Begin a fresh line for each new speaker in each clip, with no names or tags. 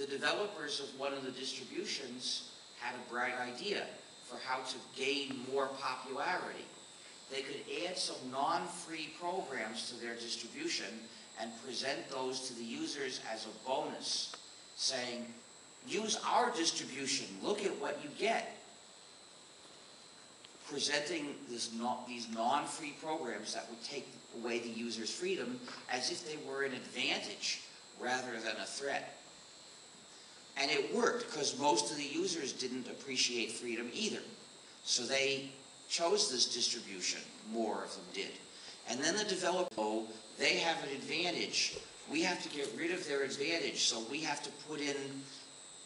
the developers of one of the distributions had a bright idea for how to gain more popularity. They could add some non-free programs to their distribution and present those to the users as a bonus, saying, use our distribution, look at what you get. Presenting these non-free programs that would take away the user's freedom as if they were an advantage rather than a threat. And it worked, because most of the users didn't appreciate freedom either. So they chose this distribution, more of them did. And then the developer, oh, they have an advantage. We have to get rid of their advantage, so we have to put in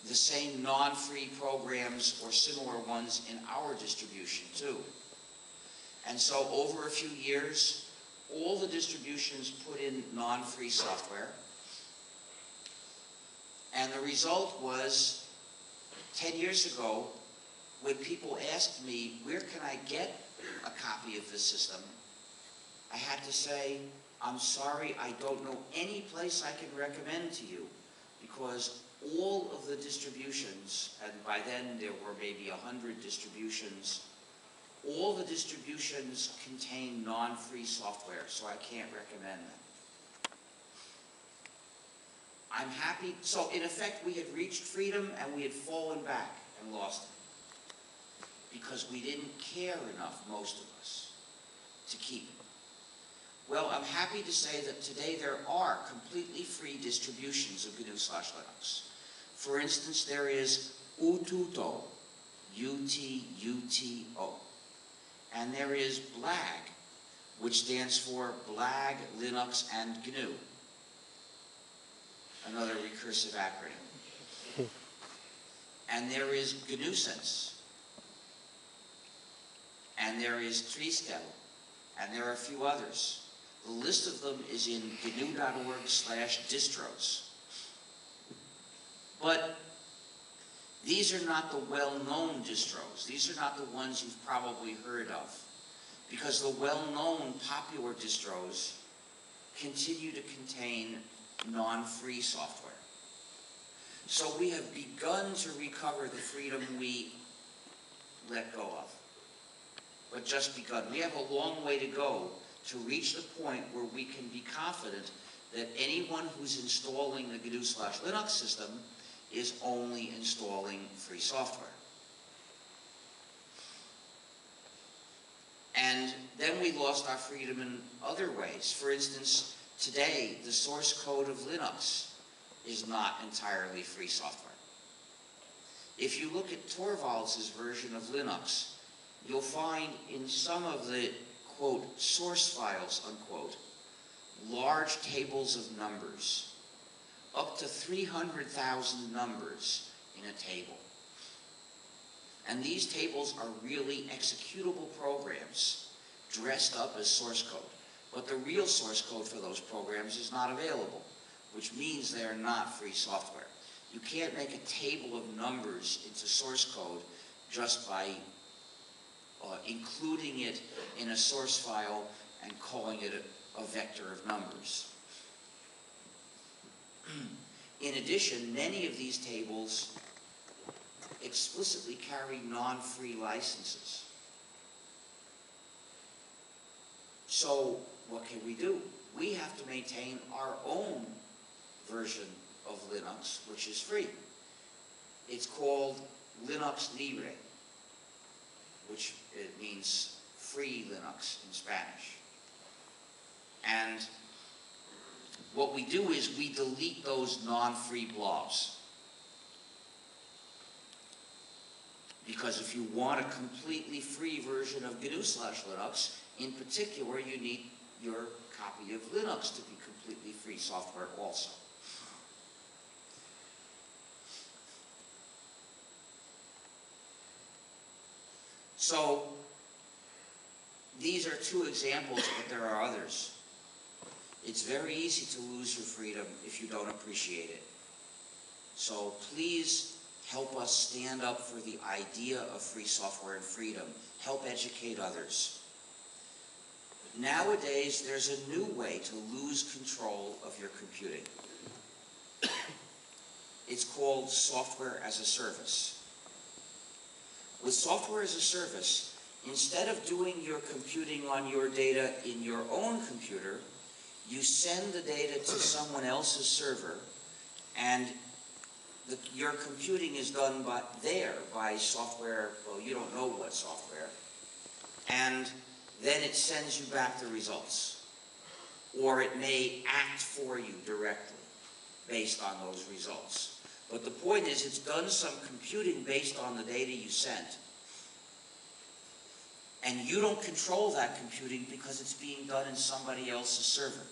the same non-free programs or similar ones in our distribution too. And so over a few years, all the distributions put in non-free software. And the result was, 10 years ago, when people asked me, where can I get a copy of this system? I had to say, I'm sorry, I don't know any place I can recommend to you, because all of the distributions, and by then there were maybe 100 distributions, all the distributions contain non-free software, so I can't recommend them. I'm happy, so in effect we had reached freedom and we had fallen back and lost it, because we didn't care enough, most of us, to keep it. Well, I'm happy to say that today there are completely free distributions of GNU/Linux. For instance, there is Ututo, U-T-U-T-O. And there is BLAG, which stands for BLAG, Linux, and GNU. Another recursive acronym. And there is GNUsense. And there is Triskel. And there are a few others. The list of them is in gnu.org/distros. But these are not the well-known distros. These are not the ones you've probably heard of, because the well-known popular distros continue to contain non-free software. So we have begun to recover the freedom we let go of, but just begun. We have a long way to go to reach the point where we can be confident that anyone who's installing the GNU/Linux system is only installing free software. And then we lost our freedom in other ways. For instance, today, the source code of Linux is not entirely free software. If you look at Torvalds' version of Linux, you'll find in some of the, quote, source files, unquote, large tables of numbers, up to 300,000 numbers in a table. And these tables are really executable programs dressed up as source code. But the real source code for those programs is not available, which means they are not free software. You can't make a table of numbers into source code just by including it in a source file and calling it a vector of numbers. In addition, many of these tables explicitly carry non-free licenses. So what can we do? We have to maintain our own version of Linux, which is free. It's called Linux Libre, which it means free Linux in Spanish. And what we do is we delete those non-free blobs. Because if you want a completely free version of GNU/Linux, in particular, you need your copy of Linux to be completely free software also. So these are two examples, but there are others. It's very easy to lose your freedom if you don't appreciate it. So please help us stand up for the idea of free software and freedom. Help educate others. Nowadays, there's a new way to lose control of your computing. It's called software as a service. With software as a service, instead of doing your computing on your data in your own computer, you send the data to someone else's server, and your computing is done by software, well, you don't know what software, and then it sends you back the results. Or it may act for you directly based on those results. But the point is, it's done some computing based on the data you sent. And you don't control that computing because it's being done in somebody else's server.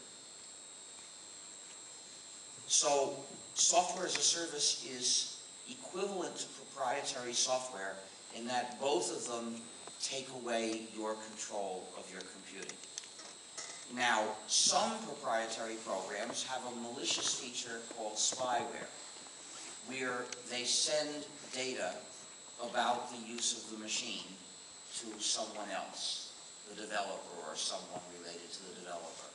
So, software as a service is equivalent to proprietary software in that both of them take away your control of your computing. Now, some proprietary programs have a malicious feature called spyware, where they send data about the use of the machine to someone else, the developer or someone related to the developer.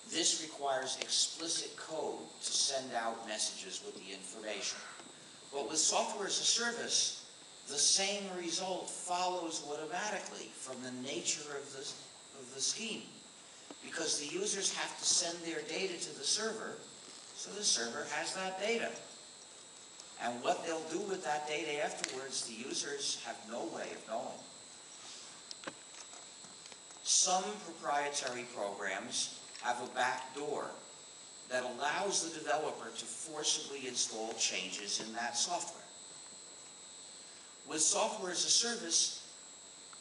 This requires explicit code to send out messages with the information. But with software as a service, the same result follows automatically from the nature of the scheme, because the users have to send their data to the server, so the server has that data. And what they'll do with that data afterwards, the users have no way of knowing. Some proprietary programs have a back door that allows the developer to forcibly install changes in that software. With software as a service,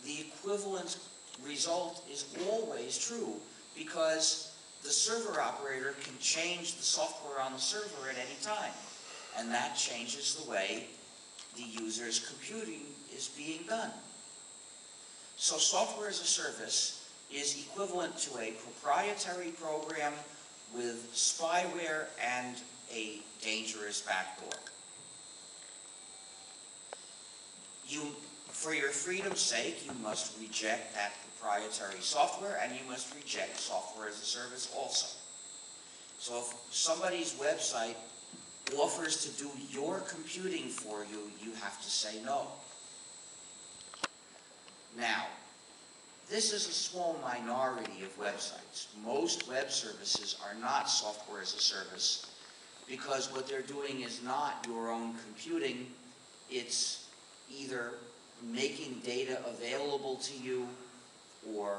the equivalent result is always true because the server operator can change the software on the server at any time, and that changes the way the user's computing is being done. So software as a service is equivalent to a proprietary program with spyware and a dangerous backdoor. For your freedom's sake, you must reject that proprietary software, and you must reject software as a service also. So if somebody's website offers to do your computing for you, you have to say no. Now, this is a small minority of websites. Most web services are not software as a service because what they're doing is not your own computing. It's either making data available to you, or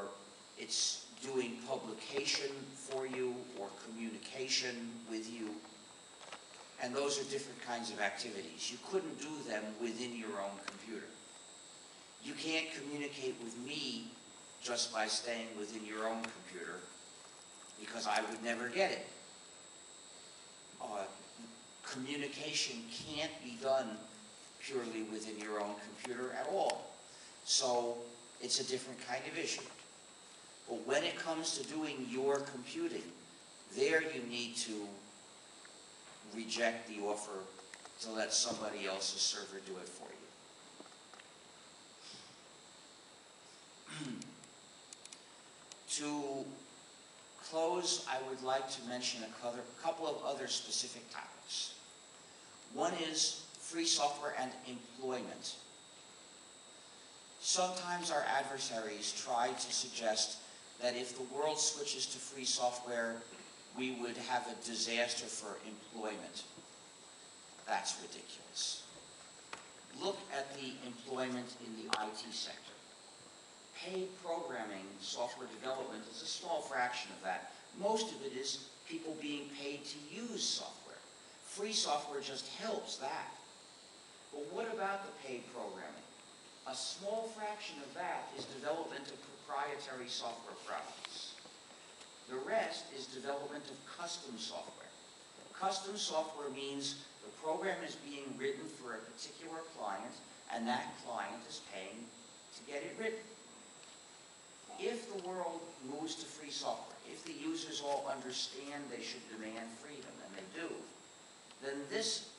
it's doing publication for you or communication with you. And those are different kinds of activities. You couldn't do them within your own computer. You can't communicate with me just by staying within your own computer, because I would never get it. Communication can't be done purely within your own computer at all. So it's a different kind of issue. But when it comes to doing your computing, there you need to reject the offer to let somebody else's server do it for you. To close, I would like to mention a couple of other specific topics. One is free software and employment. Sometimes our adversaries try to suggest that if the world switches to free software, we would have a disaster for employment. That's ridiculous. Look at the employment in the IT sector. Paid programming, software development is a small fraction of that. Most of it is people being paid to use software. Free software just helps that. But what about the paid programming? A small fraction of that is development of proprietary software products. The rest is development of custom software. Custom software means the program is being written for a particular client, and that client is paying to get it written. If the world moves to free software, if the users all understand they should demand freedom, and they do, then this